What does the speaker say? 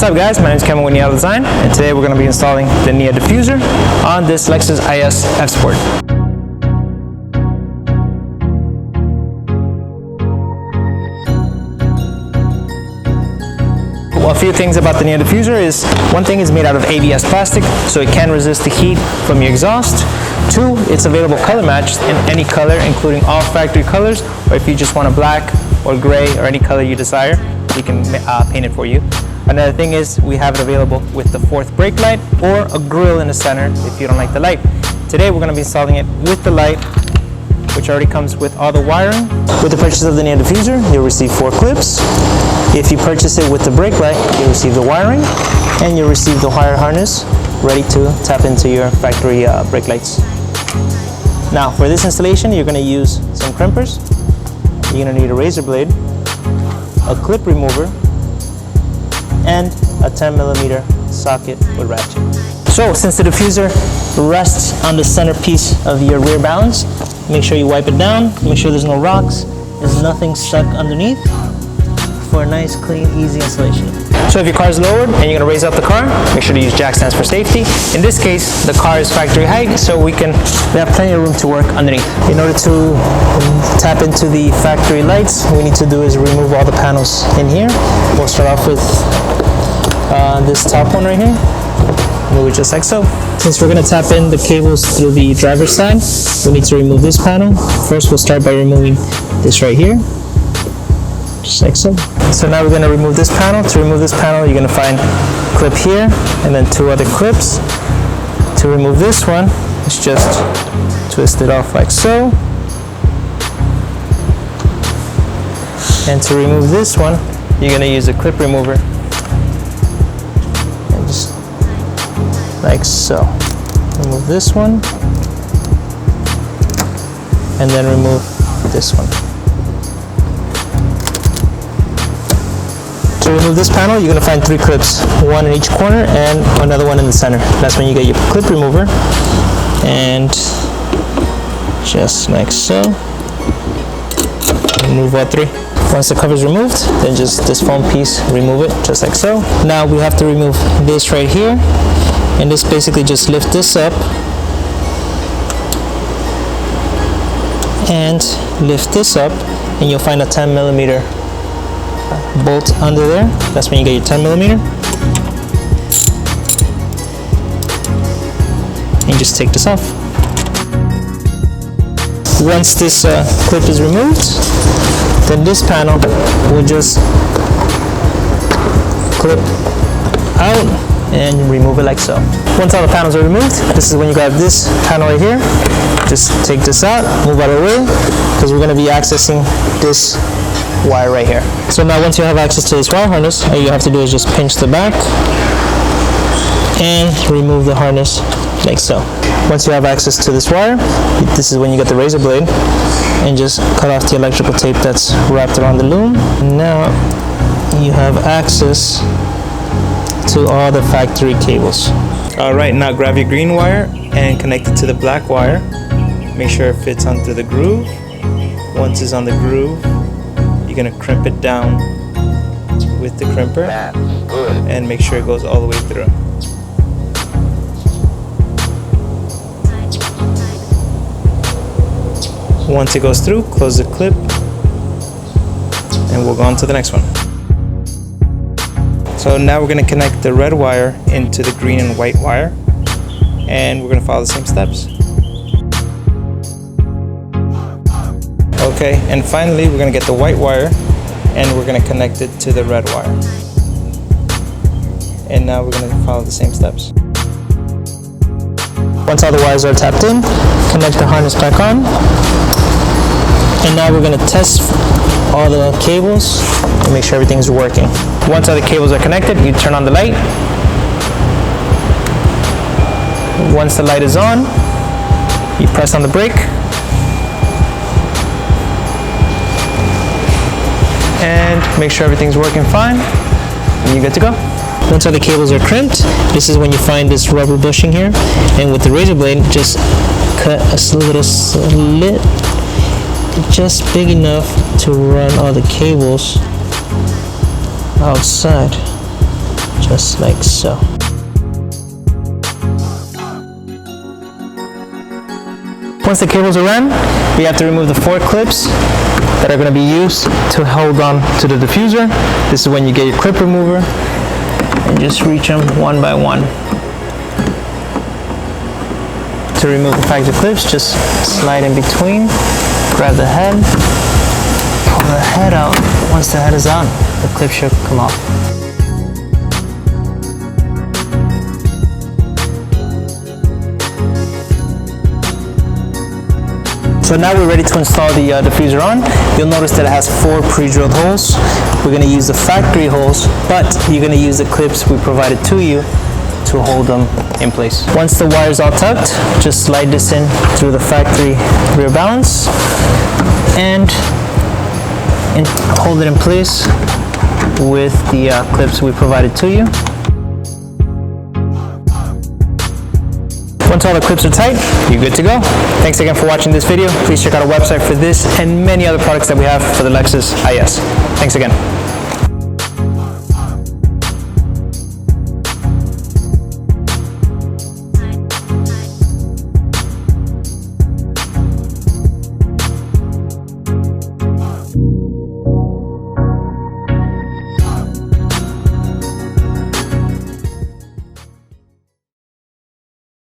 What's up guys, my name is Kevin with NIA Design, and today we're going to be installing the NIA Diffuser on this Lexus IS F-Sport. Well, a few things about the NIA Diffuser is, one thing is made out of ABS plastic, so it can resist the heat from your exhaust. Two, it's available color matched in any color, including all factory colors, or if you just want a black or gray or any color you desire, we can paint it for you. Another thing is we have it available with the fourth brake light or a grill in the center if you don't like the light. Today we're going to be installing it with the light, which already comes with all the wiring. With the purchase of the NIA Diffuser, you'll receive 4 clips. If you purchase it with the brake light, you'll receive the wiring, and you'll receive the wire harness ready to tap into your factory brake lights. Now for this installation, you're going to use some crimpers. You're going to need a razor blade, a clip remover, and a 10mm socket with ratchet. So since the diffuser rests on the center piece of your rear balance, make sure you wipe it down, make sure there's no rocks, there's nothing stuck underneath, for a nice, clean, easy installation. So if your car is lowered and you're going to raise up the car, make sure to use jack stands for safety. In this case, the car is factory height, so we have plenty of room to work underneath. In order to tap into the factory lights, what we need to do is remove all the panels in here. We'll start off with this top one right here. Move it just like so. Since we're going to tap in the cables through the driver's side, we need to remove this panel. First, we'll start by removing this right here, just like so. So now we're going to remove this panel. To remove this panel, you're going to find a clip here and then 2 other clips. To remove this one, it's just twist it off like so. And to remove this one, you're going to use a clip remover. And just like so. Remove this one. And then remove this one. To remove this panel, you're going to find 3 clips, 1 in each corner and another one in the center. That's when you get your clip remover, and just like so, remove all 3. Once the cover is removed, then just this foam piece, remove it just like so. Now we have to remove this right here, and this basically just lift this up and lift this up, and you'll find a 10mm bolt under there. That's when you get your 10mm. And just take this off. Once this clip is removed, then this panel will just clip out and remove it like so. Once all the panels are removed, this is when you got this panel right here. Just take this out, move out of the way, because we're going to be accessing this wire right here. So now once you have access to this wire harness, all you have to do is just pinch the back and remove the harness like so. Once you have access to this wire, this is when you get the razor blade and just cut off the electrical tape that's wrapped around the loom. Now you have access to all the factory cables. Alright, now grab your green wire and connect it to the black wire. Make sure it fits onto the groove. Once it's on the groove, you're going to crimp it down with the crimper and make sure it goes all the way through. Once it goes through, close the clip and we'll go on to the next one. So now we're going to connect the red wire into the green and white wire, and we're going to follow the same steps. Okay, and finally we're going to get the white wire and we're going to connect it to the red wire. And now we're going to follow the same steps. Once all the wires are tapped in, connect the harness back on. And now we're going to test all the cables and make sure everything's working. Once all the cables are connected, you turn on the light. Once the light is on, you press on the brake. And make sure everything's working fine, and you're good to go. Once all the cables are crimped, this is when you find this rubber bushing here, and with the razor blade, just cut a little slit just big enough to run all the cables outside. just like so. Once the cables are in, we have to remove the 4 clips that are going to be used to hold on to the diffuser. This is when you get your clip remover and just reach them one by one. To remove the factory clips, just slide in between, grab the head, pull the head out. Once the head is out, the clip should come off. So now we're ready to install the diffuser on. You'll notice that it has 4 pre-drilled holes. We're going to use the factory holes, but you're going to use the clips we provided to you to hold them in place. Once the wire is all tucked, just slide this in through the factory rear balance and hold it in place with the clips we provided to you. Once all the clips are tight, you're good to go. Thanks again for watching this video. Please check out our website for this and many other products that we have for the Lexus IS. Thanks again.